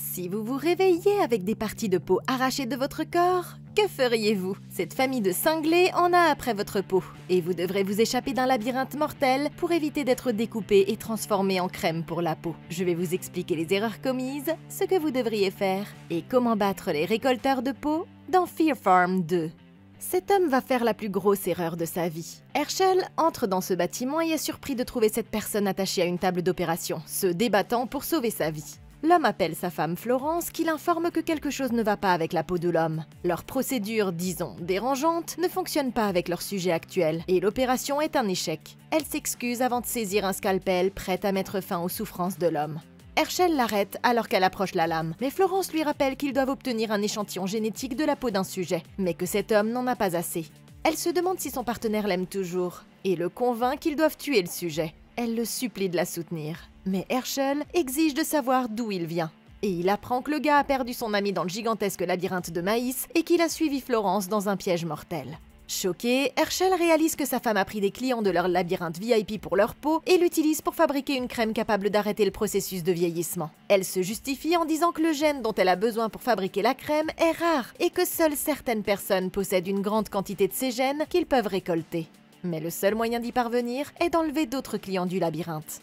Si vous vous réveilliez avec des parties de peau arrachées de votre corps, que feriez-vous? Cette famille de cinglés en a après votre peau, et vous devrez vous échapper d'un labyrinthe mortel pour éviter d'être découpé et transformé en crème pour la peau. Je vais vous expliquer les erreurs commises, ce que vous devriez faire, et comment battre les récolteurs de peau dans Fear Farm 2. Cet homme va faire la plus grosse erreur de sa vie. Herschel entre dans ce bâtiment et est surpris de trouver cette personne attachée à une table d'opération, se débattant pour sauver sa vie. L'homme appelle sa femme Florence qui l'informe que quelque chose ne va pas avec la peau de l'homme. Leur procédure, disons, dérangeante, ne fonctionne pas avec leur sujet actuel et l'opération est un échec. Elle s'excuse avant de saisir un scalpel prête à mettre fin aux souffrances de l'homme. Herschel l'arrête alors qu'elle approche la lame, mais Florence lui rappelle qu'ils doivent obtenir un échantillon génétique de la peau d'un sujet, mais que cet homme n'en a pas assez. Elle se demande si son partenaire l'aime toujours et le convainc qu'ils doivent tuer le sujet. Elle le supplie de la soutenir. Mais Herschel exige de savoir d'où il vient. Et il apprend que le gars a perdu son ami dans le gigantesque labyrinthe de maïs et qu'il a suivi Florence dans un piège mortel. Choqué, Herschel réalise que sa femme a pris des clients de leur labyrinthe VIP pour leur peau et l'utilise pour fabriquer une crème capable d'arrêter le processus de vieillissement. Elle se justifie en disant que le gène dont elle a besoin pour fabriquer la crème est rare et que seules certaines personnes possèdent une grande quantité de ces gènes qu'ils peuvent récolter. Mais le seul moyen d'y parvenir est d'enlever d'autres clients du labyrinthe.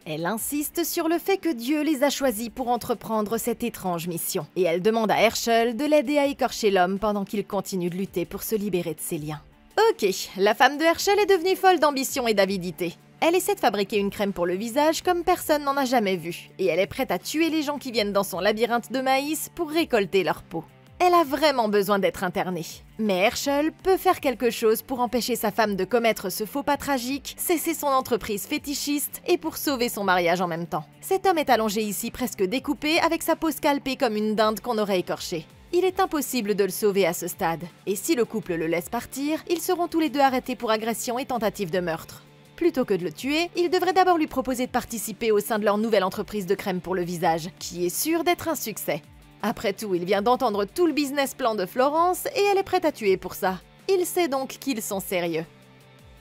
Elle insiste sur le fait que Dieu les a choisis pour entreprendre cette étrange mission, et elle demande à Herschel de l'aider à écorcher l'homme pendant qu'il continue de lutter pour se libérer de ses liens. Ok, la femme de Herschel est devenue folle d'ambition et d'avidité. Elle essaie de fabriquer une crème pour le visage comme personne n'en a jamais vu, et elle est prête à tuer les gens qui viennent dans son labyrinthe de maïs pour récolter leur peau. Elle a vraiment besoin d'être internée. Mais Herschel peut faire quelque chose pour empêcher sa femme de commettre ce faux pas tragique, cesser son entreprise fétichiste et pour sauver son mariage en même temps. Cet homme est allongé ici presque découpé avec sa peau scalpée comme une dinde qu'on aurait écorchée. Il est impossible de le sauver à ce stade. Et si le couple le laisse partir, ils seront tous les deux arrêtés pour agression et tentative de meurtre. Plutôt que de le tuer, il devrait d'abord lui proposer de participer au sein de leur nouvelle entreprise de crème pour le visage, qui est sûre d'être un succès. Après tout, il vient d'entendre tout le business plan de Florence et elle est prête à tuer pour ça. Il sait donc qu'ils sont sérieux.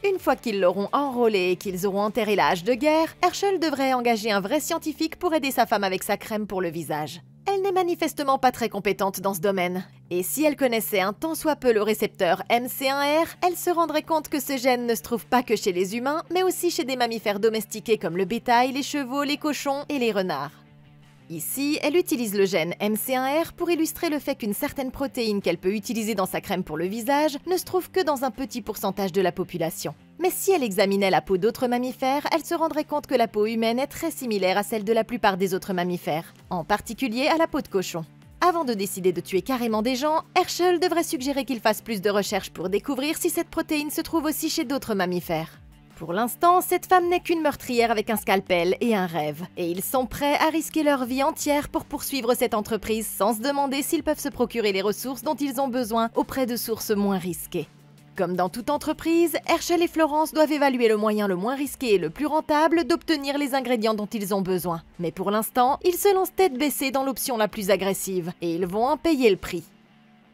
Une fois qu'ils l'auront enrôlé et qu'ils auront enterré la hache de guerre, Herschel devrait engager un vrai scientifique pour aider sa femme avec sa crème pour le visage. Elle n'est manifestement pas très compétente dans ce domaine. Et si elle connaissait un tant soit peu le récepteur MC1R, elle se rendrait compte que ce gène ne se trouve pas que chez les humains, mais aussi chez des mammifères domestiqués comme le bétail, les chevaux, les cochons et les renards. Ici, elle utilise le gène MC1R pour illustrer le fait qu'une certaine protéine qu'elle peut utiliser dans sa crème pour le visage ne se trouve que dans un petit pourcentage de la population. Mais si elle examinait la peau d'autres mammifères, elle se rendrait compte que la peau humaine est très similaire à celle de la plupart des autres mammifères, en particulier à la peau de cochon. Avant de décider de tuer carrément des gens, Herschel devrait suggérer qu'il fasse plus de recherches pour découvrir si cette protéine se trouve aussi chez d'autres mammifères. Pour l'instant, cette femme n'est qu'une meurtrière avec un scalpel et un rêve, et ils sont prêts à risquer leur vie entière pour poursuivre cette entreprise sans se demander s'ils peuvent se procurer les ressources dont ils ont besoin auprès de sources moins risquées. Comme dans toute entreprise, Herschel et Florence doivent évaluer le moyen le moins risqué et le plus rentable d'obtenir les ingrédients dont ils ont besoin. Mais pour l'instant, ils se lancent tête baissée dans l'option la plus agressive, et ils vont en payer le prix.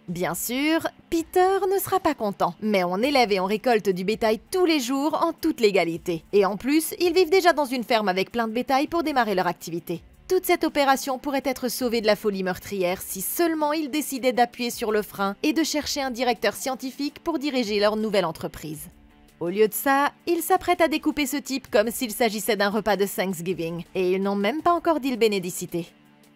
Bien sûr, Peter ne sera pas content, mais on élève et on récolte du bétail tous les jours en toute légalité. Et en plus, ils vivent déjà dans une ferme avec plein de bétail pour démarrer leur activité. Toute cette opération pourrait être sauvée de la folie meurtrière si seulement ils décidaient d'appuyer sur le frein et de chercher un directeur scientifique pour diriger leur nouvelle entreprise. Au lieu de ça, ils s'apprêtent à découper ce type comme s'il s'agissait d'un repas de Thanksgiving, et ils n'ont même pas encore dit le bénédicité.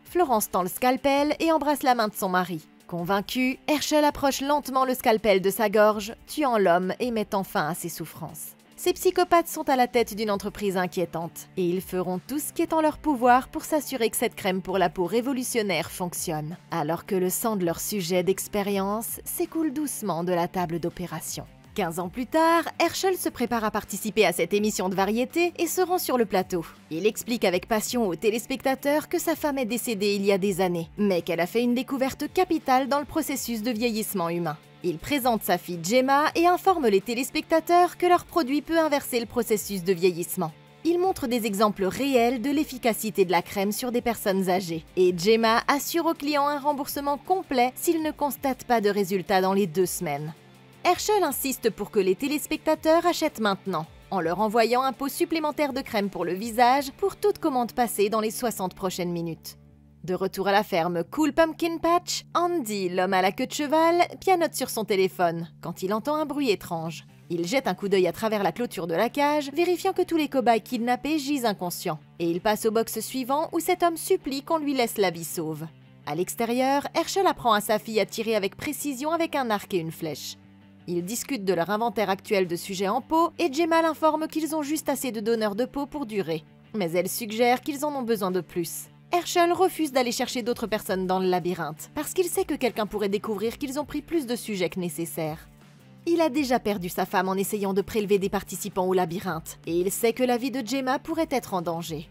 Florence tend le scalpel et embrasse la main de son mari. Convaincu, Herschel approche lentement le scalpel de sa gorge, tuant l'homme et mettant fin à ses souffrances. Ces psychopathes sont à la tête d'une entreprise inquiétante, et ils feront tout ce qui est en leur pouvoir pour s'assurer que cette crème pour la peau révolutionnaire fonctionne, alors que le sang de leur sujet d'expérience s'écoule doucement de la table d'opération. 15 ans plus tard, Herschel se prépare à participer à cette émission de variété et se rend sur le plateau. Il explique avec passion aux téléspectateurs que sa femme est décédée il y a des années, mais qu'elle a fait une découverte capitale dans le processus de vieillissement humain. Il présente sa fille Gemma et informe les téléspectateurs que leur produit peut inverser le processus de vieillissement. Il montre des exemples réels de l'efficacité de la crème sur des personnes âgées, et Gemma assure aux clients un remboursement complet s'ils ne constatent pas de résultats dans les 2 semaines. Herschel insiste pour que les téléspectateurs achètent maintenant, en leur envoyant un pot supplémentaire de crème pour le visage pour toute commande passée dans les 60 prochaines minutes. De retour à la ferme Cool Pumpkin Patch, Andy, l'homme à la queue de cheval, pianote sur son téléphone quand il entend un bruit étrange. Il jette un coup d'œil à travers la clôture de la cage, vérifiant que tous les cobayes kidnappés gisent inconscients. Et il passe au box suivant où cet homme supplie qu'on lui laisse la vie sauve. À l'extérieur, Herschel apprend à sa fille à tirer avec précision avec un arc et une flèche. Ils discutent de leur inventaire actuel de sujets en peau et Gemma l'informe qu'ils ont juste assez de donneurs de peau pour durer. Mais elle suggère qu'ils en ont besoin de plus. Herschel refuse d'aller chercher d'autres personnes dans le labyrinthe, parce qu'il sait que quelqu'un pourrait découvrir qu'ils ont pris plus de sujets que nécessaire. Il a déjà perdu sa femme en essayant de prélever des participants au labyrinthe, et il sait que la vie de Gemma pourrait être en danger.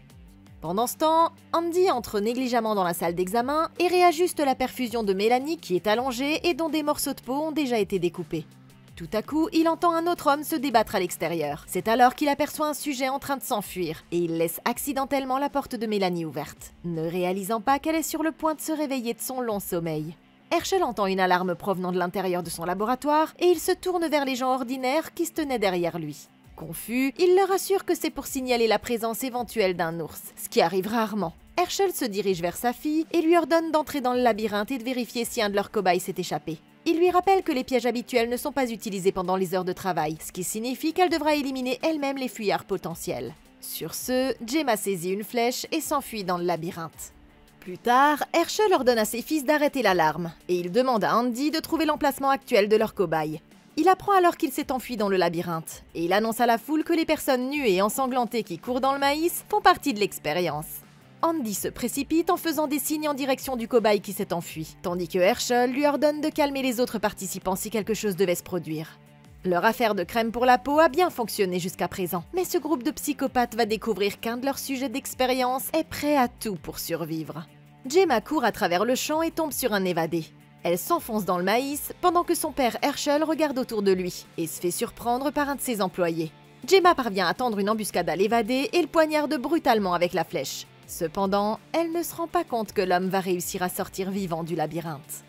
Pendant ce temps, Andy entre négligemment dans la salle d'examen et réajuste la perfusion de Mélanie qui est allongée et dont des morceaux de peau ont déjà été découpés. Tout à coup, il entend un autre homme se débattre à l'extérieur. C'est alors qu'il aperçoit un sujet en train de s'enfuir et il laisse accidentellement la porte de Mélanie ouverte, ne réalisant pas qu'elle est sur le point de se réveiller de son long sommeil. Herschel entend une alarme provenant de l'intérieur de son laboratoire et il se tourne vers les gens ordinaires qui se tenaient derrière lui. Confus, il leur assure que c'est pour signaler la présence éventuelle d'un ours, ce qui arrive rarement. Herschel se dirige vers sa fille et lui ordonne d'entrer dans le labyrinthe et de vérifier si un de leurs cobayes s'est échappé. Il lui rappelle que les pièges habituels ne sont pas utilisés pendant les heures de travail, ce qui signifie qu'elle devra éliminer elle-même les fuyards potentiels. Sur ce, Gemma saisit une flèche et s'enfuit dans le labyrinthe. Plus tard, Herschel ordonne à ses fils d'arrêter l'alarme, et il demande à Andy de trouver l'emplacement actuel de leur cobaye. Il apprend alors qu'il s'est enfui dans le labyrinthe, et il annonce à la foule que les personnes nues et ensanglantées qui courent dans le maïs font partie de l'expérience. Andy se précipite en faisant des signes en direction du cobaye qui s'est enfui, tandis que Herschel lui ordonne de calmer les autres participants si quelque chose devait se produire. Leur affaire de crème pour la peau a bien fonctionné jusqu'à présent, mais ce groupe de psychopathes va découvrir qu'un de leurs sujets d'expérience est prêt à tout pour survivre. Gemma court à travers le champ et tombe sur un évadé. Elle s'enfonce dans le maïs pendant que son père Herschel regarde autour de lui et se fait surprendre par un de ses employés. Gemma parvient à tendre une embuscade à l'évadé et le poignarde brutalement avec la flèche. Cependant, elle ne se rend pas compte que l'homme va réussir à sortir vivant du labyrinthe.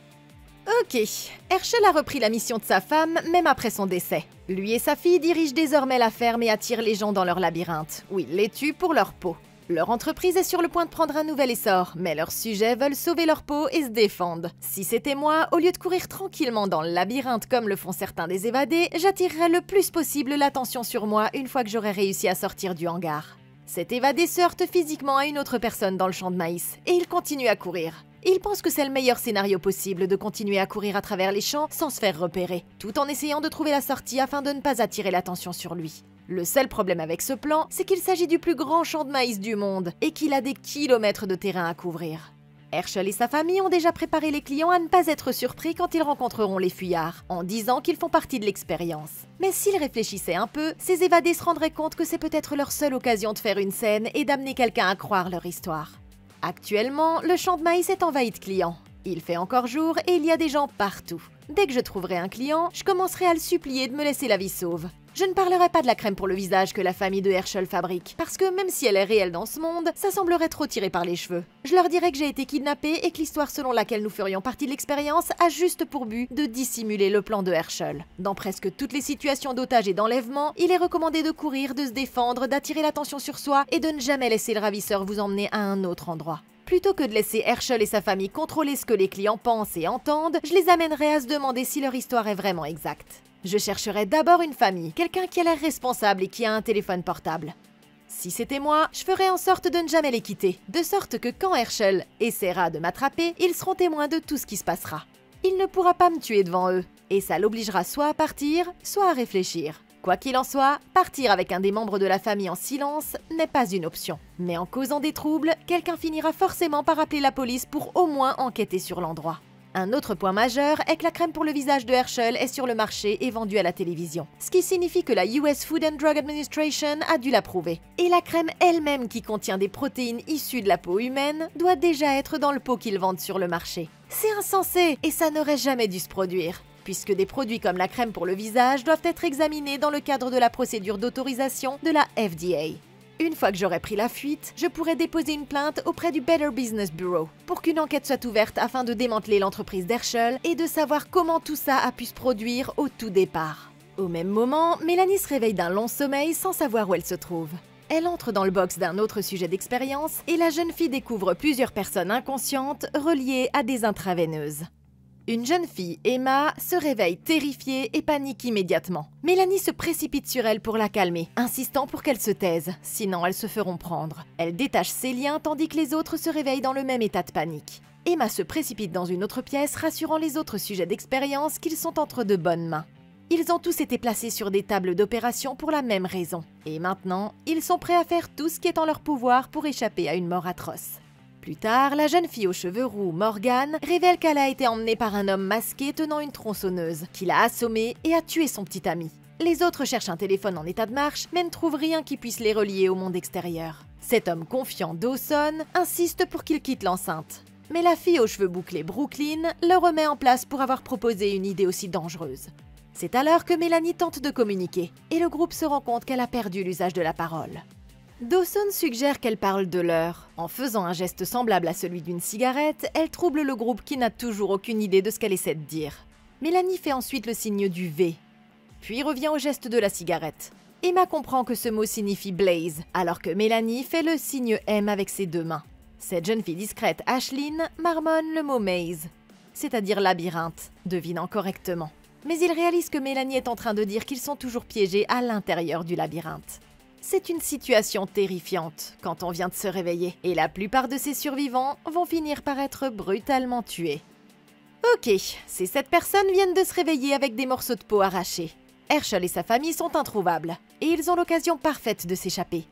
Ok, Herschel a repris la mission de sa femme, même après son décès. Lui et sa fille dirigent désormais la ferme et attirent les gens dans leur labyrinthe, où ils les tuent pour leur peau. Leur entreprise est sur le point de prendre un nouvel essor, mais leurs sujets veulent sauver leur peau et se défendent. Si c'était moi, au lieu de courir tranquillement dans le labyrinthe comme le font certains des évadés, j'attirerais le plus possible l'attention sur moi une fois que j'aurais réussi à sortir du hangar. Cet évadé se heurte physiquement à une autre personne dans le champ de maïs, et il continue à courir. Il pense que c'est le meilleur scénario possible de continuer à courir à travers les champs sans se faire repérer, tout en essayant de trouver la sortie afin de ne pas attirer l'attention sur lui. Le seul problème avec ce plan, c'est qu'il s'agit du plus grand champ de maïs du monde, et qu'il a des kilomètres de terrain à couvrir. Herschel et sa famille ont déjà préparé les clients à ne pas être surpris quand ils rencontreront les fuyards, en disant qu'ils font partie de l'expérience. Mais s'ils réfléchissaient un peu, ces évadés se rendraient compte que c'est peut-être leur seule occasion de faire une scène et d'amener quelqu'un à croire leur histoire. Actuellement, le champ de maïs est envahi de clients. Il fait encore jour et il y a des gens partout. Dès que je trouverai un client, je commencerai à le supplier de me laisser la vie sauve. Je ne parlerai pas de la crème pour le visage que la famille de Herschel fabrique, parce que même si elle est réelle dans ce monde, ça semblerait trop tiré par les cheveux. Je leur dirai que j'ai été kidnappée et que l'histoire selon laquelle nous ferions partie de l'expérience a juste pour but de dissimuler le plan de Herschel. Dans presque toutes les situations d'otage et d'enlèvement, il est recommandé de courir, de se défendre, d'attirer l'attention sur soi et de ne jamais laisser le ravisseur vous emmener à un autre endroit. Plutôt que de laisser Herschel et sa famille contrôler ce que les clients pensent et entendent, je les amènerai à se demander si leur histoire est vraiment exacte. Je chercherai d'abord une famille, quelqu'un qui a l'air responsable et qui a un téléphone portable. Si c'était moi, je ferais en sorte de ne jamais les quitter, de sorte que quand Herschel essaiera de m'attraper, ils seront témoins de tout ce qui se passera. Il ne pourra pas me tuer devant eux, et ça l'obligera soit à partir, soit à réfléchir. Quoi qu'il en soit, partir avec un des membres de la famille en silence n'est pas une option. Mais en causant des troubles, quelqu'un finira forcément par appeler la police pour au moins enquêter sur l'endroit. Un autre point majeur est que la crème pour le visage de Herschel est sur le marché et vendue à la télévision, ce qui signifie que la US Food and Drug Administration a dû l'approuver. Et la crème elle-même qui contient des protéines issues de la peau humaine doit déjà être dans le pot qu'ils vendent sur le marché. C'est insensé et ça n'aurait jamais dû se produire, puisque des produits comme la crème pour le visage doivent être examinés dans le cadre de la procédure d'autorisation de la FDA. Une fois que j'aurai pris la fuite, je pourrai déposer une plainte auprès du Better Business Bureau pour qu'une enquête soit ouverte afin de démanteler l'entreprise d'Herschel et de savoir comment tout ça a pu se produire au tout départ. Au même moment, Mélanie se réveille d'un long sommeil sans savoir où elle se trouve. Elle entre dans le box d'un autre sujet d'expérience et la jeune fille découvre plusieurs personnes inconscientes reliées à des intraveineuses. Une jeune fille, Emma, se réveille terrifiée et panique immédiatement. Mélanie se précipite sur elle pour la calmer, insistant pour qu'elle se taise, sinon elles se feront prendre. Elle détache ses liens tandis que les autres se réveillent dans le même état de panique. Emma se précipite dans une autre pièce, rassurant les autres sujets d'expérience qu'ils sont entre de bonnes mains. Ils ont tous été placés sur des tables d'opération pour la même raison. Et maintenant, ils sont prêts à faire tout ce qui est en leur pouvoir pour échapper à une mort atroce. Plus tard, la jeune fille aux cheveux roux, Morgane, révèle qu'elle a été emmenée par un homme masqué tenant une tronçonneuse, qui l'a assommée et a tué son petit ami. Les autres cherchent un téléphone en état de marche, mais ne trouvent rien qui puisse les relier au monde extérieur. Cet homme confiant, Dawson, insiste pour qu'il quitte l'enceinte. Mais la fille aux cheveux bouclés, Brooklyn, le remet en place pour avoir proposé une idée aussi dangereuse. C'est alors que Mélanie tente de communiquer, et le groupe se rend compte qu'elle a perdu l'usage de la parole. Dawson suggère qu'elle parle de l'heure. En faisant un geste semblable à celui d'une cigarette, elle trouble le groupe qui n'a toujours aucune idée de ce qu'elle essaie de dire. Mélanie fait ensuite le signe du V, puis revient au geste de la cigarette. Emma comprend que ce mot signifie Blaze, alors que Mélanie fait le signe M avec ses deux mains. Cette jeune fille discrète, Ashlyn, marmonne le mot maze, c'est-à-dire labyrinthe, devinant correctement. Mais il réalise que Mélanie est en train de dire qu'ils sont toujours piégés à l'intérieur du labyrinthe. C'est une situation terrifiante quand on vient de se réveiller, et la plupart de ces survivants vont finir par être brutalement tués. Ok, ces 7 personnes viennent de se réveiller avec des morceaux de peau arrachés. Herschel et sa famille sont introuvables, et ils ont l'occasion parfaite de s'échapper.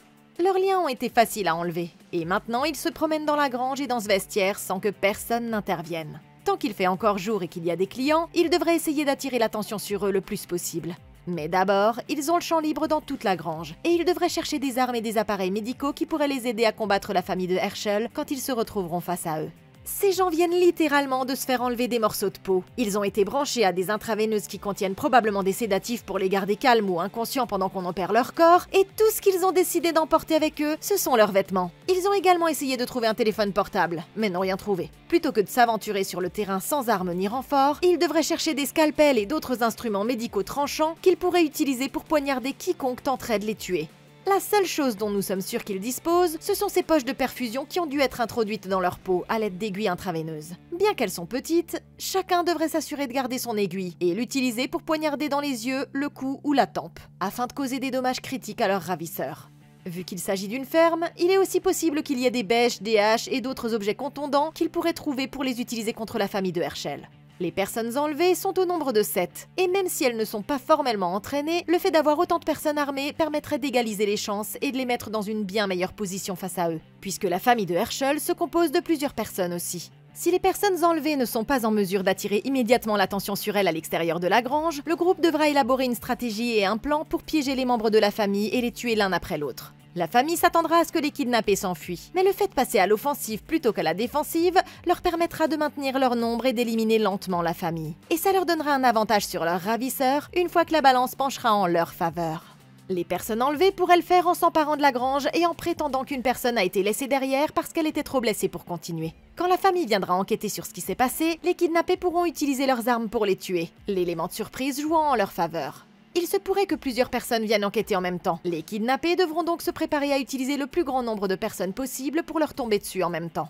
Leurs liens ont été faciles à enlever, et maintenant ils se promènent dans la grange et dans ce vestiaire sans que personne n'intervienne. Tant qu'il fait encore jour et qu'il y a des clients, ils devraient essayer d'attirer l'attention sur eux le plus possible. Mais d'abord, ils ont le champ libre dans toute la grange, et ils devraient chercher des armes et des appareils médicaux qui pourraient les aider à combattre la famille de Herschel quand ils se retrouveront face à eux. Ces gens viennent littéralement de se faire enlever des morceaux de peau. Ils ont été branchés à des intraveineuses qui contiennent probablement des sédatifs pour les garder calmes ou inconscients pendant qu'on opère leur corps, et tout ce qu'ils ont décidé d'emporter avec eux, ce sont leurs vêtements. Ils ont également essayé de trouver un téléphone portable, mais n'ont rien trouvé. Plutôt que de s'aventurer sur le terrain sans armes ni renfort, ils devraient chercher des scalpels et d'autres instruments médicaux tranchants qu'ils pourraient utiliser pour poignarder quiconque tenterait de les tuer. La seule chose dont nous sommes sûrs qu'ils disposent, ce sont ces poches de perfusion qui ont dû être introduites dans leur peau à l'aide d'aiguilles intraveineuses. Bien qu'elles sont petites, chacun devrait s'assurer de garder son aiguille et l'utiliser pour poignarder dans les yeux, le cou ou la tempe, afin de causer des dommages critiques à leurs ravisseurs. Vu qu'il s'agit d'une ferme, il est aussi possible qu'il y ait des bêches, des haches et d'autres objets contondants qu'ils pourraient trouver pour les utiliser contre la famille de Herschel. Les personnes enlevées sont au nombre de 7, et même si elles ne sont pas formellement entraînées, le fait d'avoir autant de personnes armées permettrait d'égaliser les chances et de les mettre dans une bien meilleure position face à eux, puisque la famille de Herschel se compose de plusieurs personnes aussi. Si les personnes enlevées ne sont pas en mesure d'attirer immédiatement l'attention sur elles à l'extérieur de la grange, le groupe devra élaborer une stratégie et un plan pour piéger les membres de la famille et les tuer l'un après l'autre. La famille s'attendra à ce que les kidnappés s'enfuient, mais le fait de passer à l'offensive plutôt qu'à la défensive leur permettra de maintenir leur nombre et d'éliminer lentement la famille. Et ça leur donnera un avantage sur leurs ravisseurs une fois que la balance penchera en leur faveur. Les personnes enlevées pourraient le faire en s'emparant de la grange et en prétendant qu'une personne a été laissée derrière parce qu'elle était trop blessée pour continuer. Quand la famille viendra enquêter sur ce qui s'est passé, les kidnappés pourront utiliser leurs armes pour les tuer, l'élément de surprise jouant en leur faveur. Il se pourrait que plusieurs personnes viennent enquêter en même temps. Les kidnappés devront donc se préparer à utiliser le plus grand nombre de personnes possible pour leur tomber dessus en même temps.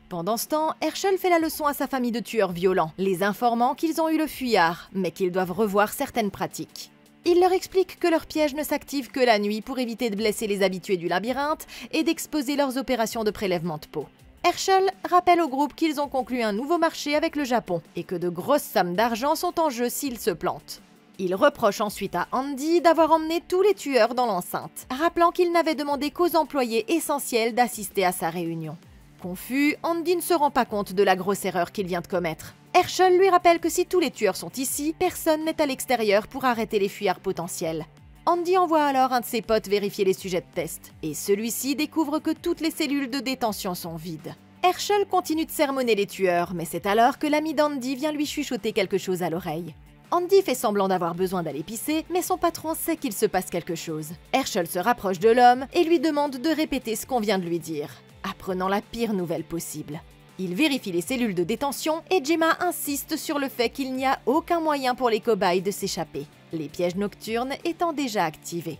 Pendant ce temps, Herschel fait la leçon à sa famille de tueurs violents, les informant qu'ils ont eu le fuyard, mais qu'ils doivent revoir certaines pratiques. Il leur explique que leur piège ne s'active que la nuit pour éviter de blesser les habitués du labyrinthe et d'exposer leurs opérations de prélèvement de peau. Herschel rappelle au groupe qu'ils ont conclu un nouveau marché avec le Japon et que de grosses sommes d'argent sont en jeu s'ils se plantent. Il reproche ensuite à Andy d'avoir emmené tous les tueurs dans l'enceinte, rappelant qu'il n'avait demandé qu'aux employés essentiels d'assister à sa réunion. Confus, Andy ne se rend pas compte de la grosse erreur qu'il vient de commettre. Herschel lui rappelle que si tous les tueurs sont ici, personne n'est à l'extérieur pour arrêter les fuyards potentiels. Andy envoie alors un de ses potes vérifier les sujets de test, et celui-ci découvre que toutes les cellules de détention sont vides. Herschel continue de sermonner les tueurs, mais c'est alors que l'ami d'Andy vient lui chuchoter quelque chose à l'oreille. Andy fait semblant d'avoir besoin d'aller pisser, mais son patron sait qu'il se passe quelque chose. Herschel se rapproche de l'homme et lui demande de répéter ce qu'on vient de lui dire, apprenant la pire nouvelle possible. Il vérifie les cellules de détention et Gemma insiste sur le fait qu'il n'y a aucun moyen pour les cobayes de s'échapper, les pièges nocturnes étant déjà activés.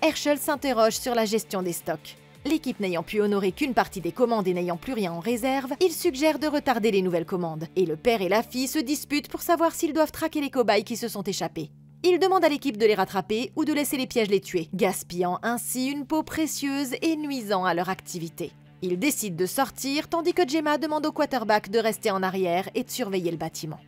Herschel s'interroge sur la gestion des stocks. L'équipe n'ayant pu honorer qu'une partie des commandes et n'ayant plus rien en réserve, il suggère de retarder les nouvelles commandes. Et le père et la fille se disputent pour savoir s'ils doivent traquer les cobayes qui se sont échappés. Il demande à l'équipe de les rattraper ou de laisser les pièges les tuer, gaspillant ainsi une peau précieuse et nuisant à leur activité. Ils décident de sortir tandis que Gemma demande au quarterback de rester en arrière et de surveiller le bâtiment.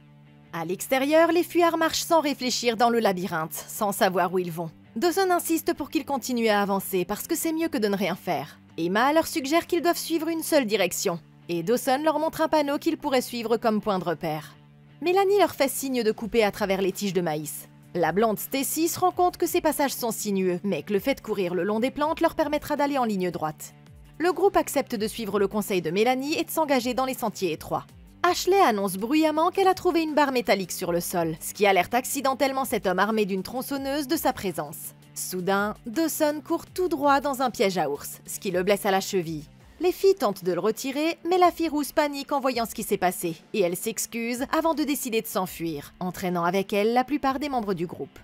À l'extérieur, les fuyards marchent sans réfléchir dans le labyrinthe, sans savoir où ils vont. Dawson insiste pour qu'ils continuent à avancer parce que c'est mieux que de ne rien faire. Emma leur suggère qu'ils doivent suivre une seule direction, et Dawson leur montre un panneau qu'ils pourraient suivre comme point de repère. Mélanie leur fait signe de couper à travers les tiges de maïs. La blonde Stacy se rend compte que ces passages sont sinueux, mais que le fait de courir le long des plantes leur permettra d'aller en ligne droite. Le groupe accepte de suivre le conseil de Mélanie et de s'engager dans les sentiers étroits. Ashley annonce bruyamment qu'elle a trouvé une barre métallique sur le sol, ce qui alerte accidentellement cet homme armé d'une tronçonneuse de sa présence. Soudain, Dawson court tout droit dans un piège à ours, ce qui le blesse à la cheville. Les filles tentent de le retirer, mais la fille rousse panique en voyant ce qui s'est passé, et elle s'excuse avant de décider de s'enfuir, entraînant avec elle la plupart des membres du groupe.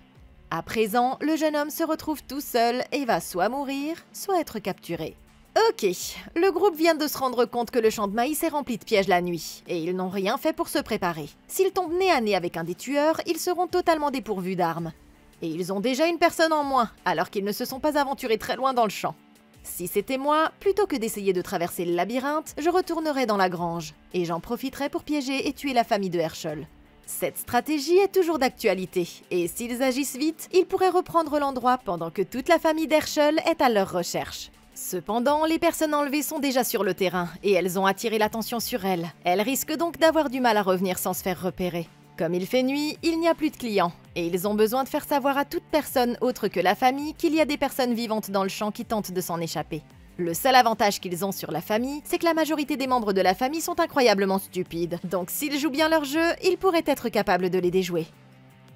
À présent, le jeune homme se retrouve tout seul et va soit mourir, soit être capturé. Ok, le groupe vient de se rendre compte que le champ de maïs est rempli de pièges la nuit, et ils n'ont rien fait pour se préparer. S'ils tombent nez à nez avec un des tueurs, ils seront totalement dépourvus d'armes. Et ils ont déjà une personne en moins, alors qu'ils ne se sont pas aventurés très loin dans le champ. Si c'était moi, plutôt que d'essayer de traverser le labyrinthe, je retournerais dans la grange, et j'en profiterais pour piéger et tuer la famille de Herschel. Cette stratégie est toujours d'actualité, et s'ils agissent vite, ils pourraient reprendre l'endroit pendant que toute la famille d'Herschel est à leur recherche. Cependant, les personnes enlevées sont déjà sur le terrain, et elles ont attiré l'attention sur elles. Elles risquent donc d'avoir du mal à revenir sans se faire repérer. Comme il fait nuit, il n'y a plus de clients, et ils ont besoin de faire savoir à toute personne autre que la famille qu'il y a des personnes vivantes dans le champ qui tentent de s'en échapper. Le seul avantage qu'ils ont sur la famille, c'est que la majorité des membres de la famille sont incroyablement stupides, donc s'ils jouent bien leur jeu, ils pourraient être capables de les déjouer.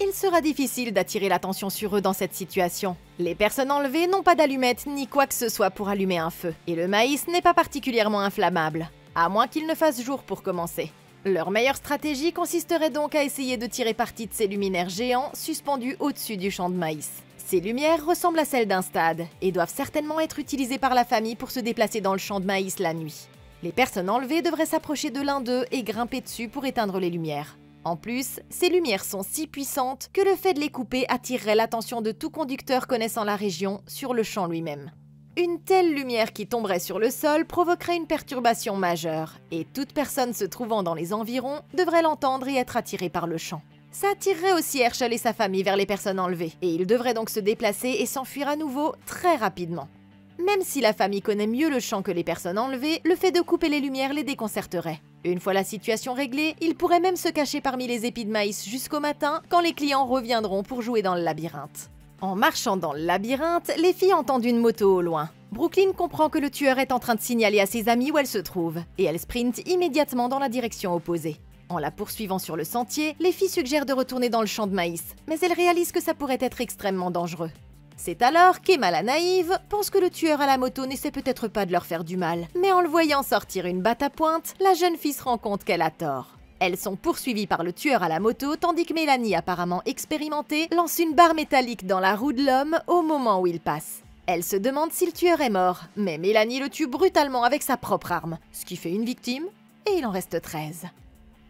Il sera difficile d'attirer l'attention sur eux dans cette situation. Les personnes enlevées n'ont pas d'allumettes ni quoi que ce soit pour allumer un feu, et le maïs n'est pas particulièrement inflammable, à moins qu'il ne fasse jour pour commencer. Leur meilleure stratégie consisterait donc à essayer de tirer parti de ces luminaires géants suspendus au-dessus du champ de maïs. Ces lumières ressemblent à celles d'un stade et doivent certainement être utilisées par la famille pour se déplacer dans le champ de maïs la nuit. Les personnes enlevées devraient s'approcher de l'un d'eux et grimper dessus pour éteindre les lumières. En plus, ces lumières sont si puissantes que le fait de les couper attirerait l'attention de tout conducteur connaissant la région sur le champ lui-même. Une telle lumière qui tomberait sur le sol provoquerait une perturbation majeure, et toute personne se trouvant dans les environs devrait l'entendre et être attirée par le champ. Ça attirerait aussi Herschel et sa famille vers les personnes enlevées, et ils devraient donc se déplacer et s'enfuir à nouveau très rapidement. Même si la famille connaît mieux le champ que les personnes enlevées, le fait de couper les lumières les déconcerterait. Une fois la situation réglée, ils pourraient même se cacher parmi les épis de maïs jusqu'au matin, quand les clients reviendront pour jouer dans le labyrinthe. En marchant dans le labyrinthe, les filles entendent une moto au loin. Brooklyn comprend que le tueur est en train de signaler à ses amis où elle se trouve, et elle sprint immédiatement dans la direction opposée. En la poursuivant sur le sentier, les filles suggèrent de retourner dans le champ de maïs, mais elles réalisent que ça pourrait être extrêmement dangereux. C'est alors qu'Emma la naïve pense que le tueur à la moto n'essaie peut-être pas de leur faire du mal, mais en le voyant sortir une batte à pointe, la jeune fille se rend compte qu'elle a tort. Elles sont poursuivies par le tueur à la moto, tandis que Mélanie, apparemment expérimentée, lance une barre métallique dans la roue de l'homme au moment où il passe. Elle se demande si le tueur est mort, mais Mélanie le tue brutalement avec sa propre arme, ce qui fait une victime, et il en reste 13.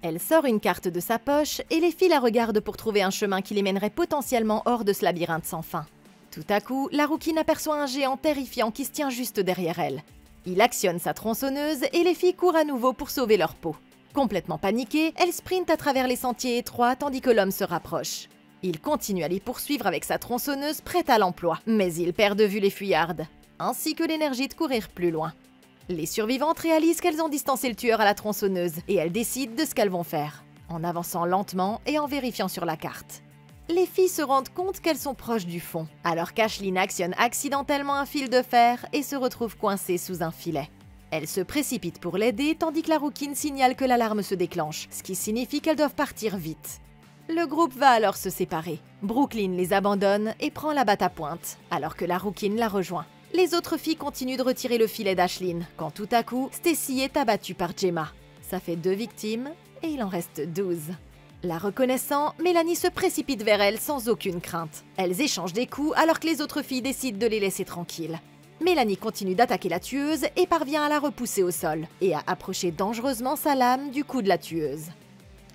Elle sort une carte de sa poche, et les filles la regardent pour trouver un chemin qui les mènerait potentiellement hors de ce labyrinthe sans fin. Tout à coup, la rouquine aperçoit un géant terrifiant qui se tient juste derrière elle. Il actionne sa tronçonneuse, et les filles courent à nouveau pour sauver leur peau. Complètement paniquée, elle sprint à travers les sentiers étroits tandis que l'homme se rapproche. Il continue à les poursuivre avec sa tronçonneuse prête à l'emploi, mais il perd de vue les fuyardes, ainsi que l'énergie de courir plus loin. Les survivantes réalisent qu'elles ont distancé le tueur à la tronçonneuse et elles décident de ce qu'elles vont faire, en avançant lentement et en vérifiant sur la carte. Les filles se rendent compte qu'elles sont proches du fond, alors qu'Ashlyn actionne accidentellement un fil de fer et se retrouve coincée sous un filet. Elle se précipite pour l'aider, tandis que la rouquine signale que l'alarme se déclenche, ce qui signifie qu'elles doivent partir vite. Le groupe va alors se séparer. Brooklyn les abandonne et prend la batte à pointe, alors que la rouquine la rejoint. Les autres filles continuent de retirer le filet d'Ashlyn, quand tout à coup, Stacy est abattue par Gemma. Ça fait 2 victimes, et il en reste 12. La reconnaissant, Mélanie se précipite vers elle sans aucune crainte. Elles échangent des coups alors que les autres filles décident de les laisser tranquilles. Mélanie continue d'attaquer la tueuse et parvient à la repousser au sol et à approcher dangereusement sa lame du cou de la tueuse.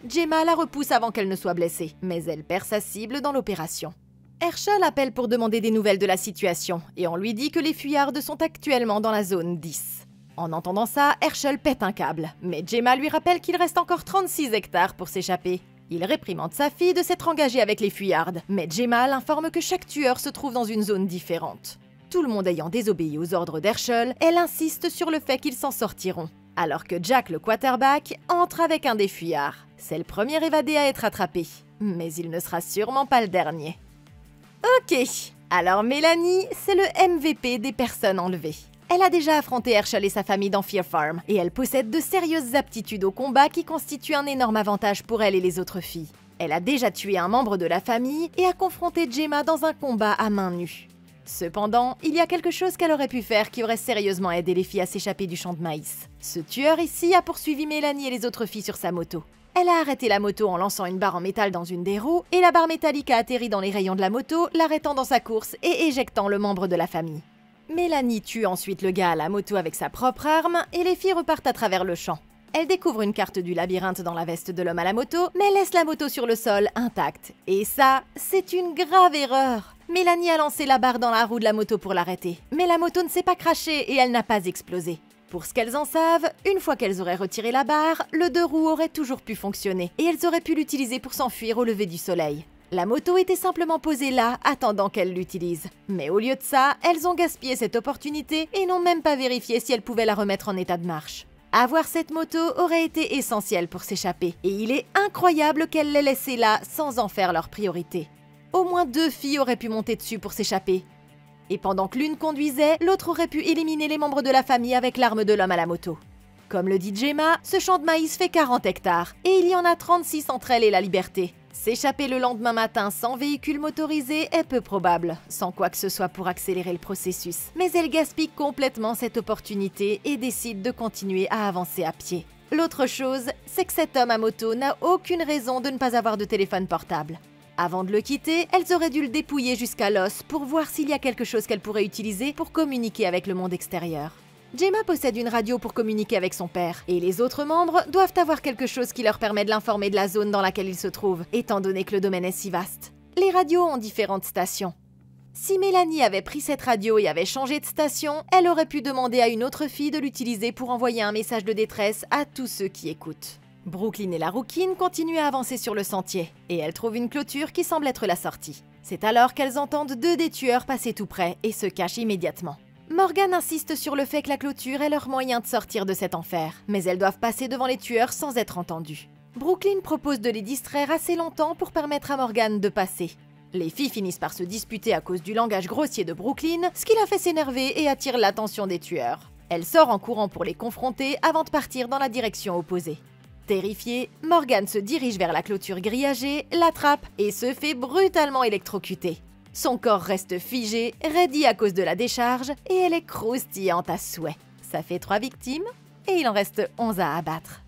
Gemma la repousse avant qu'elle ne soit blessée, mais elle perd sa cible dans l'opération. Herschel appelle pour demander des nouvelles de la situation et on lui dit que les fuyardes sont actuellement dans la zone 10. En entendant ça, Herschel pète un câble, mais Gemma lui rappelle qu'il reste encore 36 hectares pour s'échapper. Il réprimande sa fille de s'être engagée avec les fuyardes, mais Gemma l'informe que chaque tueur se trouve dans une zone différente. Tout le monde ayant désobéi aux ordres d'Herschel, elle insiste sur le fait qu'ils s'en sortiront. Alors que Jack, le quarterback, entre avec un des fuyards. C'est le premier évadé à être attrapé, mais il ne sera sûrement pas le dernier. Ok, alors Mélanie, c'est le MVP des personnes enlevées. Elle a déjà affronté Herschel et sa famille dans Fear Farm, et elle possède de sérieuses aptitudes au combat qui constituent un énorme avantage pour elle et les autres filles. Elle a déjà tué un membre de la famille et a confronté Gemma dans un combat à main nue. Cependant, il y a quelque chose qu'elle aurait pu faire qui aurait sérieusement aidé les filles à s'échapper du champ de maïs. Ce tueur ici a poursuivi Mélanie et les autres filles sur sa moto. Elle a arrêté la moto en lançant une barre en métal dans une des roues, et la barre métallique a atterri dans les rayons de la moto, l'arrêtant dans sa course et éjectant le membre de la famille. Mélanie tue ensuite le gars à la moto avec sa propre arme, et les filles repartent à travers le champ. Elle découvre une carte du labyrinthe dans la veste de l'homme à la moto, mais laisse la moto sur le sol intacte. Et ça, c'est une grave erreur. Mélanie a lancé la barre dans la roue de la moto pour l'arrêter, mais la moto ne s'est pas crashée et elle n'a pas explosé. Pour ce qu'elles en savent, une fois qu'elles auraient retiré la barre, le deux roues aurait toujours pu fonctionner, et elles auraient pu l'utiliser pour s'enfuir au lever du soleil. La moto était simplement posée là, attendant qu'elles l'utilisent. Mais au lieu de ça, elles ont gaspillé cette opportunité et n'ont même pas vérifié si elles pouvaient la remettre en état de marche. Avoir cette moto aurait été essentiel pour s'échapper, et il est incroyable qu'elles l'aient laissée là sans en faire leur priorité. Au moins 2 filles auraient pu monter dessus pour s'échapper. Et pendant que l'une conduisait, l'autre aurait pu éliminer les membres de la famille avec l'arme de l'homme à la moto. Comme le dit Gemma, ce champ de maïs fait 40 hectares, et il y en a 36 entre elle et la liberté. S'échapper le lendemain matin sans véhicule motorisé est peu probable, sans quoi que ce soit pour accélérer le processus. Mais elle gaspille complètement cette opportunité et décide de continuer à avancer à pied. L'autre chose, c'est que cet homme à moto n'a aucune raison de ne pas avoir de téléphone portable. Avant de le quitter, elles auraient dû le dépouiller jusqu'à l'os pour voir s'il y a quelque chose qu'elle pourrait utiliser pour communiquer avec le monde extérieur. Gemma possède une radio pour communiquer avec son père, et les autres membres doivent avoir quelque chose qui leur permet de l'informer de la zone dans laquelle il se trouve, étant donné que le domaine est si vaste. Les radios ont différentes stations. Si Mélanie avait pris cette radio et avait changé de station, elle aurait pu demander à une autre fille de l'utiliser pour envoyer un message de détresse à tous ceux qui écoutent. Brooklyn et la rouquine continuent à avancer sur le sentier, et elles trouvent une clôture qui semble être la sortie. C'est alors qu'elles entendent 2 des tueurs passer tout près et se cachent immédiatement. Morgan insiste sur le fait que la clôture est leur moyen de sortir de cet enfer, mais elles doivent passer devant les tueurs sans être entendues. Brooklyn propose de les distraire assez longtemps pour permettre à Morgan de passer. Les filles finissent par se disputer à cause du langage grossier de Brooklyn, ce qui la fait s'énerver et attire l'attention des tueurs. Elle sort en courant pour les confronter avant de partir dans la direction opposée. Terrifiée, Morgan se dirige vers la clôture grillagée, l'attrape et se fait brutalement électrocuter. Son corps reste figé, raidi à cause de la décharge, et elle est croustillante à souhait. Ça fait 3 victimes, et il en reste 11 à abattre.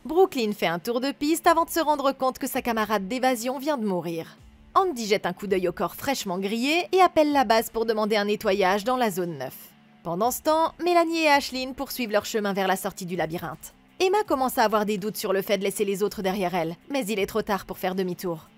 Brooklyn fait un tour de piste avant de se rendre compte que sa camarade d'évasion vient de mourir. Andy jette un coup d'œil au corps fraîchement grillé et appelle la base pour demander un nettoyage dans la zone 9. Pendant ce temps, Mélanie et Ashlyn poursuivent leur chemin vers la sortie du labyrinthe. Emma commence à avoir des doutes sur le fait de laisser les autres derrière elle, mais il est trop tard pour faire demi-tour.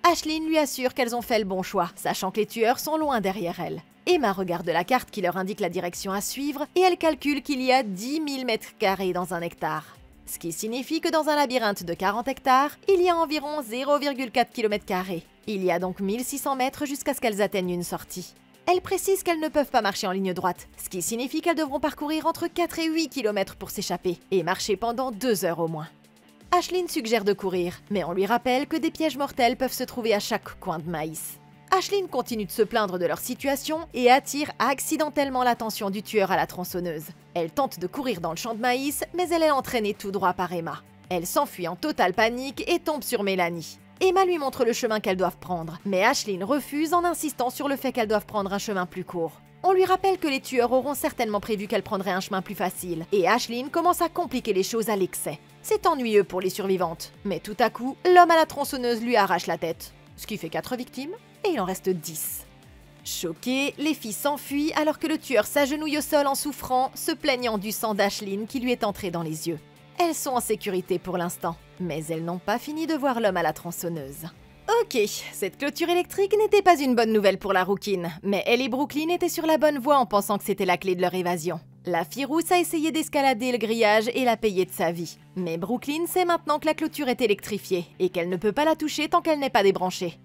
Ashlyn lui assure qu'elles ont fait le bon choix, sachant que les tueurs sont loin derrière elle. Emma regarde la carte qui leur indique la direction à suivre et elle calcule qu'il y a 10 000 mètres carrés dans un hectare. Ce qui signifie que dans un labyrinthe de 40 hectares, il y a environ 0,4 km². Il y a donc 1600 mètres jusqu'à ce qu'elles atteignent une sortie. Elle précise qu'elles ne peuvent pas marcher en ligne droite, ce qui signifie qu'elles devront parcourir entre 4 et 8 km pour s'échapper, et marcher pendant 2 heures au moins. Ashlyn suggère de courir, mais on lui rappelle que des pièges mortels peuvent se trouver à chaque coin de maïs. Ashlyn continue de se plaindre de leur situation et attire accidentellement l'attention du tueur à la tronçonneuse. Elle tente de courir dans le champ de maïs, mais elle est entraînée tout droit par Emma. Elle s'enfuit en totale panique et tombe sur Mélanie. Emma lui montre le chemin qu'elles doivent prendre, mais Ashlyn refuse en insistant sur le fait qu'elles doivent prendre un chemin plus court. On lui rappelle que les tueurs auront certainement prévu qu'elle prendrait un chemin plus facile, et Ashlyn commence à compliquer les choses à l'excès. C'est ennuyeux pour les survivantes, mais tout à coup, l'homme à la tronçonneuse lui arrache la tête, ce qui fait 4 victimes, et il en reste 10. Choquées, les filles s'enfuient alors que le tueur s'agenouille au sol en souffrant, se plaignant du sang d'Ashlyn qui lui est entré dans les yeux. Elles sont en sécurité pour l'instant, mais elles n'ont pas fini de voir l'homme à la tronçonneuse. Ok, cette clôture électrique n'était pas une bonne nouvelle pour la rouquine, mais elle et Brooklyn étaient sur la bonne voie en pensant que c'était la clé de leur évasion. La fille rousse a essayé d'escalader le grillage et l'a payé de sa vie. Mais Brooklyn sait maintenant que la clôture est électrifiée et qu'elle ne peut pas la toucher tant qu'elle n'est pas débranchée.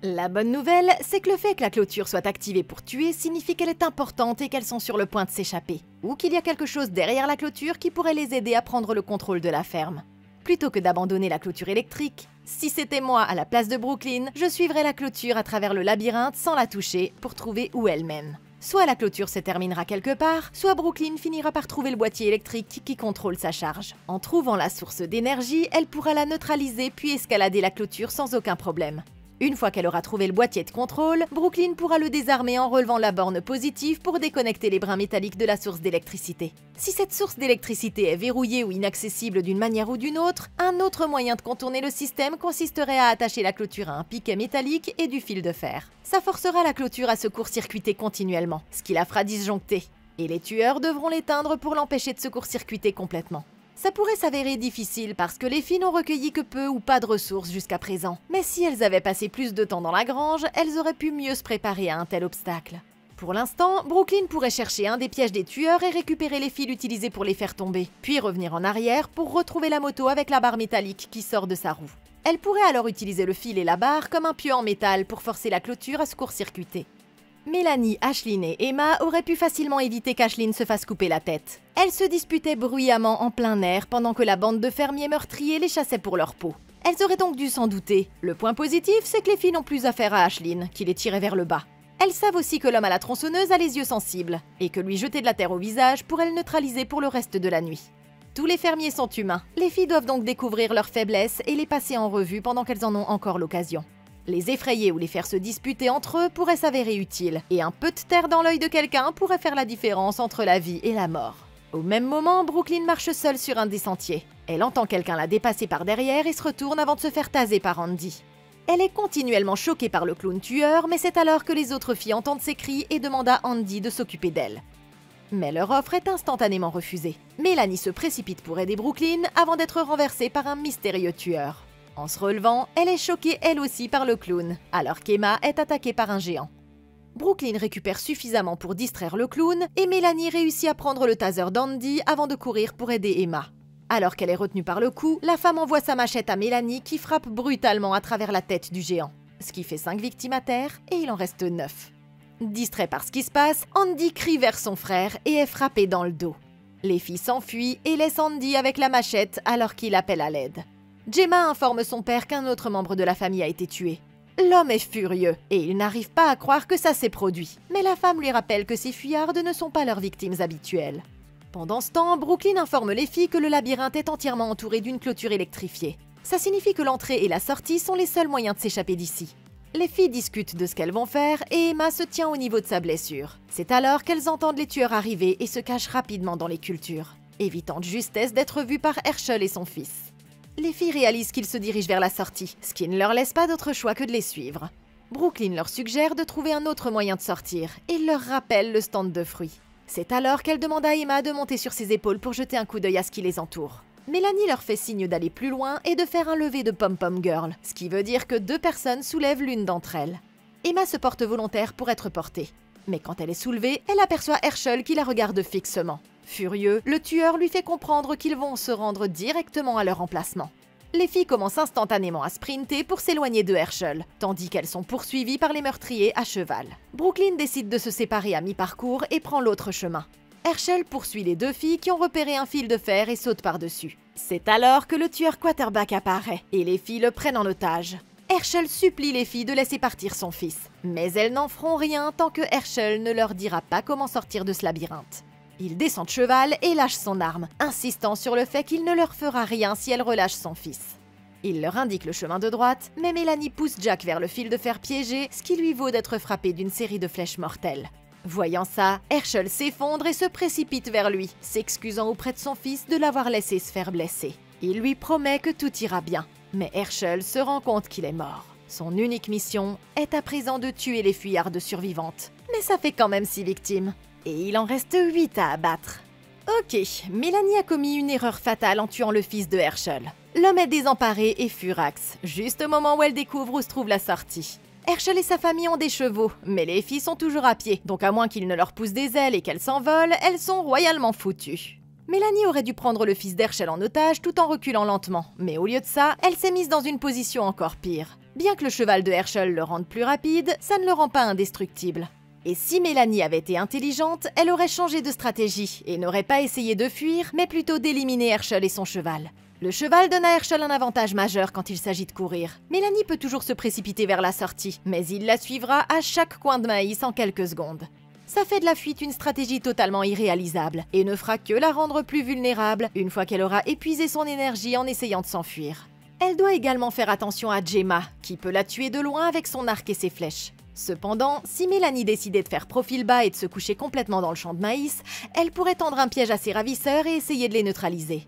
La bonne nouvelle, c'est que le fait que la clôture soit activée pour tuer signifie qu'elle est importante et qu'elles sont sur le point de s'échapper, ou qu'il y a quelque chose derrière la clôture qui pourrait les aider à prendre le contrôle de la ferme. Plutôt que d'abandonner la clôture électrique, si c'était moi à la place de Brooklyn, je suivrais la clôture à travers le labyrinthe sans la toucher pour trouver où elle mène. Soit la clôture se terminera quelque part, soit Brooklyn finira par trouver le boîtier électrique qui contrôle sa charge. En trouvant la source d'énergie, elle pourra la neutraliser puis escalader la clôture sans aucun problème. Une fois qu'elle aura trouvé le boîtier de contrôle, Brooklyn pourra le désarmer en relevant la borne positive pour déconnecter les brins métalliques de la source d'électricité. Si cette source d'électricité est verrouillée ou inaccessible d'une manière ou d'une autre, un autre moyen de contourner le système consisterait à attacher la clôture à un piquet métallique et du fil de fer. Ça forcera la clôture à se court-circuiter continuellement, ce qui la fera disjoncter. Et les tueurs devront l'éteindre pour l'empêcher de se court-circuiter complètement. Ça pourrait s'avérer difficile parce que les filles n'ont recueilli que peu ou pas de ressources jusqu'à présent. Mais si elles avaient passé plus de temps dans la grange, elles auraient pu mieux se préparer à un tel obstacle. Pour l'instant, Brooklyn pourrait chercher un des pièges des tueurs et récupérer les fils utilisés pour les faire tomber, puis revenir en arrière pour retrouver la moto avec la barre métallique qui sort de sa roue. Elle pourrait alors utiliser le fil et la barre comme un pieu en métal pour forcer la clôture à se court-circuiter. Mélanie, Ashlyn et Emma auraient pu facilement éviter qu'Ashlyn se fasse couper la tête. Elles se disputaient bruyamment en plein air pendant que la bande de fermiers meurtriers les chassait pour leur peau. Elles auraient donc dû s'en douter. Le point positif, c'est que les filles n'ont plus affaire à Ashlyn, qui les tirait vers le bas. Elles savent aussi que l'homme à la tronçonneuse a les yeux sensibles, et que lui jeter de la terre au visage pourrait le neutraliser pour le reste de la nuit. Tous les fermiers sont humains. Les filles doivent donc découvrir leurs faiblesses et les passer en revue pendant qu'elles en ont encore l'occasion. Les effrayer ou les faire se disputer entre eux pourrait s'avérer utile, et un peu de terre dans l'œil de quelqu'un pourrait faire la différence entre la vie et la mort. Au même moment, Brooklyn marche seule sur un des sentiers. Elle entend quelqu'un la dépasser par derrière et se retourne avant de se faire taser par Andy. Elle est continuellement choquée par le clown tueur, mais c'est alors que les autres filles entendent ses cris et demandent à Andy de s'occuper d'elle. Mais leur offre est instantanément refusée. Mélanie se précipite pour aider Brooklyn avant d'être renversée par un mystérieux tueur. En se relevant, elle est choquée elle aussi par le clown, alors qu'Emma est attaquée par un géant. Brooklyn récupère suffisamment pour distraire le clown et Mélanie réussit à prendre le taser d'Andy avant de courir pour aider Emma. Alors qu'elle est retenue par le cou, la femme envoie sa machette à Mélanie qui frappe brutalement à travers la tête du géant, ce qui fait 5 victimes à terre et il en reste 9. Distrait par ce qui se passe, Andy crie vers son frère et est frappé dans le dos. Les filles s'enfuient et laissent Andy avec la machette alors qu'il appelle à l'aide. Gemma informe son père qu'un autre membre de la famille a été tué. L'homme est furieux et il n'arrive pas à croire que ça s'est produit. Mais la femme lui rappelle que ces fuyardes ne sont pas leurs victimes habituelles. Pendant ce temps, Brooklyn informe les filles que le labyrinthe est entièrement entouré d'une clôture électrifiée. Ça signifie que l'entrée et la sortie sont les seuls moyens de s'échapper d'ici. Les filles discutent de ce qu'elles vont faire et Emma se tient au niveau de sa blessure. C'est alors qu'elles entendent les tueurs arriver et se cachent rapidement dans les cultures, évitant de justesse d'être vues par Herschel et son fils. Les filles réalisent qu'ils se dirigent vers la sortie, ce qui ne leur laisse pas d'autre choix que de les suivre. Brooklyn leur suggère de trouver un autre moyen de sortir et leur rappelle le stand de fruits. C'est alors qu'elle demande à Emma de monter sur ses épaules pour jeter un coup d'œil à ce qui les entoure. Mélanie leur fait signe d'aller plus loin et de faire un lever de pom-pom girl, ce qui veut dire que 2 personnes soulèvent l'une d'entre elles. Emma se porte volontaire pour être portée. Mais quand elle est soulevée, elle aperçoit Herschel qui la regarde fixement. Furieux, le tueur lui fait comprendre qu'ils vont se rendre directement à leur emplacement. Les filles commencent instantanément à sprinter pour s'éloigner de Herschel, tandis qu'elles sont poursuivies par les meurtriers à cheval. Brooklyn décide de se séparer à mi-parcours et prend l'autre chemin. Herschel poursuit les 2 filles qui ont repéré un fil de fer et saute par-dessus. C'est alors que le tueur quarterback apparaît et les filles le prennent en otage. Herschel supplie les filles de laisser partir son fils, mais elles n'en feront rien tant que Herschel ne leur dira pas comment sortir de ce labyrinthe. Il descend de cheval et lâche son arme, insistant sur le fait qu'il ne leur fera rien si elle relâche son fils. Il leur indique le chemin de droite, mais Mélanie pousse Jack vers le fil de fer piégé, ce qui lui vaut d'être frappé d'une série de flèches mortelles. Voyant ça, Herschel s'effondre et se précipite vers lui, s'excusant auprès de son fils de l'avoir laissé se faire blesser. Il lui promet que tout ira bien, mais Herschel se rend compte qu'il est mort. Son unique mission est à présent de tuer les fuyardes survivantes. Mais ça fait quand même 6 victimes. Et il en reste 8 à abattre. Ok, Mélanie a commis une erreur fatale en tuant le fils de Herschel. L'homme est désemparé et furax, juste au moment où elle découvre où se trouve la sortie. Herschel et sa famille ont des chevaux, mais les filles sont toujours à pied, donc à moins qu'il ne leur pousse des ailes et qu'elles s'envolent, elles sont royalement foutues. Mélanie aurait dû prendre le fils d'Herschel en otage tout en reculant lentement, mais au lieu de ça, elle s'est mise dans une position encore pire. Bien que le cheval de Herschel le rende plus rapide, ça ne le rend pas indestructible. Et si Mélanie avait été intelligente, elle aurait changé de stratégie et n'aurait pas essayé de fuir, mais plutôt d'éliminer Herschel et son cheval. Le cheval donne à Herschel un avantage majeur quand il s'agit de courir. Mélanie peut toujours se précipiter vers la sortie, mais il la suivra à chaque coin de maïs en quelques secondes. Ça fait de la fuite une stratégie totalement irréalisable et ne fera que la rendre plus vulnérable une fois qu'elle aura épuisé son énergie en essayant de s'enfuir. Elle doit également faire attention à Gemma, qui peut la tuer de loin avec son arc et ses flèches. Cependant, si Mélanie décidait de faire profil bas et de se coucher complètement dans le champ de maïs, elle pourrait tendre un piège à ses ravisseurs et essayer de les neutraliser.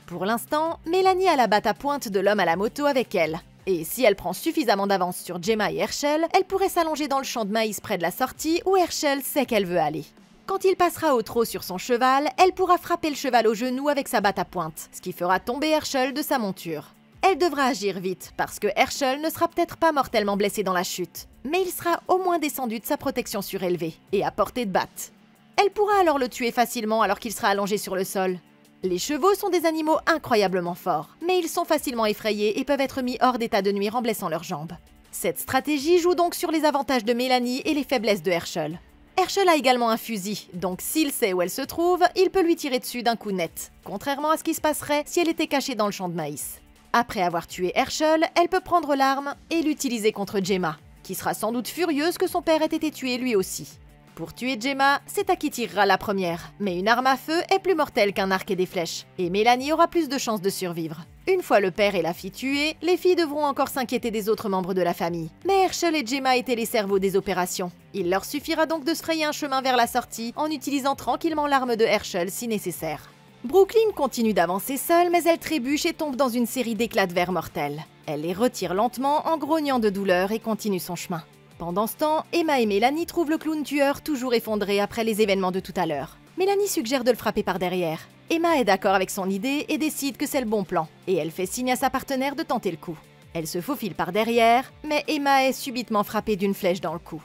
Pour l'instant, Mélanie a la batte à pointe de l'homme à la moto avec elle. Et si elle prend suffisamment d'avance sur Gemma et Herschel, elle pourrait s'allonger dans le champ de maïs près de la sortie où Herschel sait qu'elle veut aller. Quand il passera au trot sur son cheval, elle pourra frapper le cheval au genou avec sa batte à pointe, ce qui fera tomber Herschel de sa monture. Elle devra agir vite, parce que Herschel ne sera peut-être pas mortellement blessé dans la chute, mais il sera au moins descendu de sa protection surélevée, et à portée de batte. Elle pourra alors le tuer facilement alors qu'il sera allongé sur le sol. Les chevaux sont des animaux incroyablement forts, mais ils sont facilement effrayés et peuvent être mis hors d'état de nuire en blessant leurs jambes. Cette stratégie joue donc sur les avantages de Mélanie et les faiblesses de Herschel. Herschel a également un fusil, donc s'il sait où elle se trouve, il peut lui tirer dessus d'un coup net, contrairement à ce qui se passerait si elle était cachée dans le champ de maïs. Après avoir tué Herschel, elle peut prendre l'arme et l'utiliser contre Gemma, qui sera sans doute furieuse que son père ait été tué lui aussi. Pour tuer Gemma, c'est à qui tirera la première, mais une arme à feu est plus mortelle qu'un arc et des flèches, et Mélanie aura plus de chances de survivre. Une fois le père et la fille tués, les filles devront encore s'inquiéter des autres membres de la famille. Mais Herschel et Gemma étaient les cerveaux des opérations. Il leur suffira donc de se frayer un chemin vers la sortie en utilisant tranquillement l'arme de Herschel si nécessaire. Brooklyn continue d'avancer seule, mais elle trébuche et tombe dans une série d'éclats de verre mortels. Elle les retire lentement en grognant de douleur et continue son chemin. Pendant ce temps, Emma et Mélanie trouvent le clown tueur toujours effondré après les événements de tout à l'heure. Mélanie suggère de le frapper par derrière. Emma est d'accord avec son idée et décide que c'est le bon plan, et elle fait signe à sa partenaire de tenter le coup. Elle se faufile par derrière, mais Emma est subitement frappée d'une flèche dans le cou.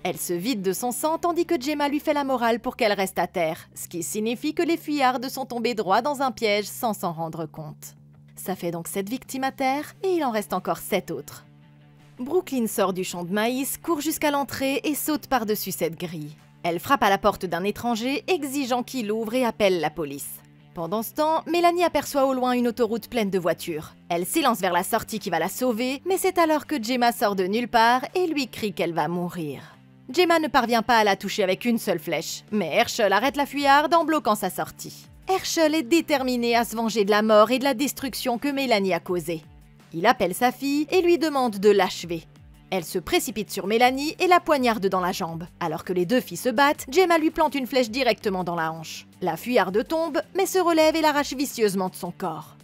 Elle se vide de son sang tandis que Gemma lui fait la morale pour qu'elle reste à terre, ce qui signifie que les fuyardes sont tombés droit dans un piège sans s'en rendre compte. Ça fait donc 7 victimes à terre, et il en reste encore 7 autres. Brooklyn sort du champ de maïs, court jusqu'à l'entrée et saute par-dessus cette grille. Elle frappe à la porte d'un étranger, exigeant qu'il ouvre et appelle la police. Pendant ce temps, Mélanie aperçoit au loin une autoroute pleine de voitures. Elle s'élance vers la sortie qui va la sauver, mais c'est alors que Gemma sort de nulle part et lui crie qu'elle va mourir. Gemma ne parvient pas à la toucher avec une seule flèche, mais Herschel arrête la fuyarde en bloquant sa sortie. Herschel est déterminé à se venger de la mort et de la destruction que Mélanie a causée. Il appelle sa fille et lui demande de l'achever. Elle se précipite sur Mélanie et la poignarde dans la jambe. Alors que les deux filles se battent, Gemma lui plante une flèche directement dans la hanche. La fuyarde tombe, mais se relève et l'arrache vicieusement de son corps.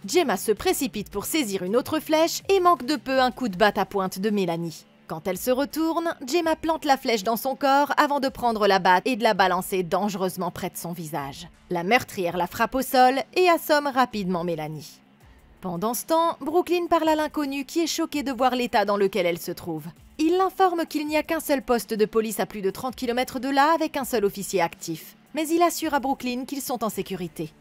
Gemma se précipite pour saisir une autre flèche et manque de peu un coup de batte à pointe de Mélanie. Quand elle se retourne, Gemma plante la flèche dans son corps avant de prendre la batte et de la balancer dangereusement près de son visage. La meurtrière la frappe au sol et assomme rapidement Mélanie. Pendant ce temps, Brooklyn parle à l'inconnu qui est choqué de voir l'état dans lequel elle se trouve. Il l'informe qu'il n'y a qu'un seul poste de police à plus de 30 km de là avec un seul officier actif. Mais il assure à Brooklyn qu'ils sont en sécurité.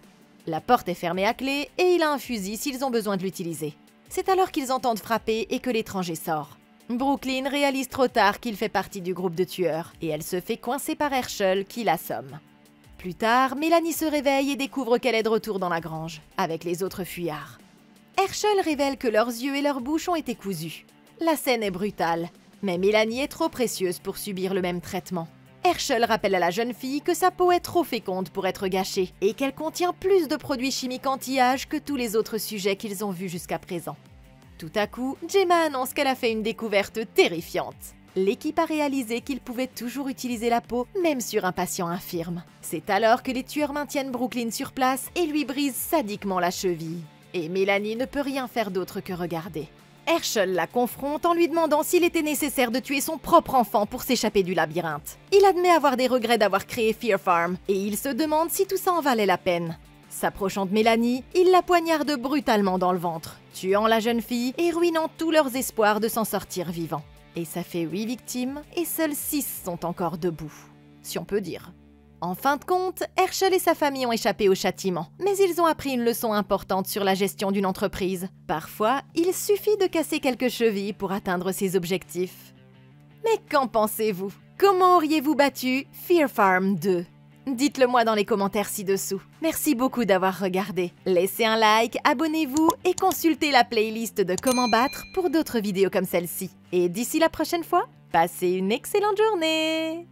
La porte est fermée à clé et il a un fusil s'ils ont besoin de l'utiliser. C'est alors qu'ils entendent frapper et que l'étranger sort. Brooklyn réalise trop tard qu'il fait partie du groupe de tueurs et elle se fait coincer par Herschel qui l'assomme. Plus tard, Mélanie se réveille et découvre qu'elle est de retour dans la grange, avec les autres fuyards. Herschel révèle que leurs yeux et leurs bouches ont été cousus. La scène est brutale, mais Mélanie est trop précieuse pour subir le même traitement. Herschel rappelle à la jeune fille que sa peau est trop féconde pour être gâchée et qu'elle contient plus de produits chimiques anti-âge que tous les autres sujets qu'ils ont vus jusqu'à présent. Tout à coup, Gemma annonce qu'elle a fait une découverte terrifiante. L'équipe a réalisé qu'ils pouvaient toujours utiliser la peau, même sur un patient infirme. C'est alors que les tueurs maintiennent Brooklyn sur place et lui brisent sadiquement la cheville. Et Mélanie ne peut rien faire d'autre que regarder. Herschel la confronte en lui demandant s'il était nécessaire de tuer son propre enfant pour s'échapper du labyrinthe. Il admet avoir des regrets d'avoir créé Fear Farm, et il se demande si tout ça en valait la peine. S'approchant de Mélanie, il la poignarde brutalement dans le ventre, tuant la jeune fille et ruinant tous leurs espoirs de s'en sortir vivants. Et ça fait 8 victimes, et seuls 6 sont encore debout. Si on peut dire. En fin de compte, Herschel et sa famille ont échappé au châtiment, mais ils ont appris une leçon importante sur la gestion d'une entreprise. Parfois, il suffit de casser quelques chevilles pour atteindre ses objectifs. Mais qu'en pensez-vous? Comment auriez-vous battu Fear Farm 2? Dites-le moi dans les commentaires ci-dessous. Merci beaucoup d'avoir regardé. Laissez un like, abonnez-vous et consultez la playlist de Comment battre pour d'autres vidéos comme celle-ci. Et d'ici la prochaine fois, passez une excellente journée!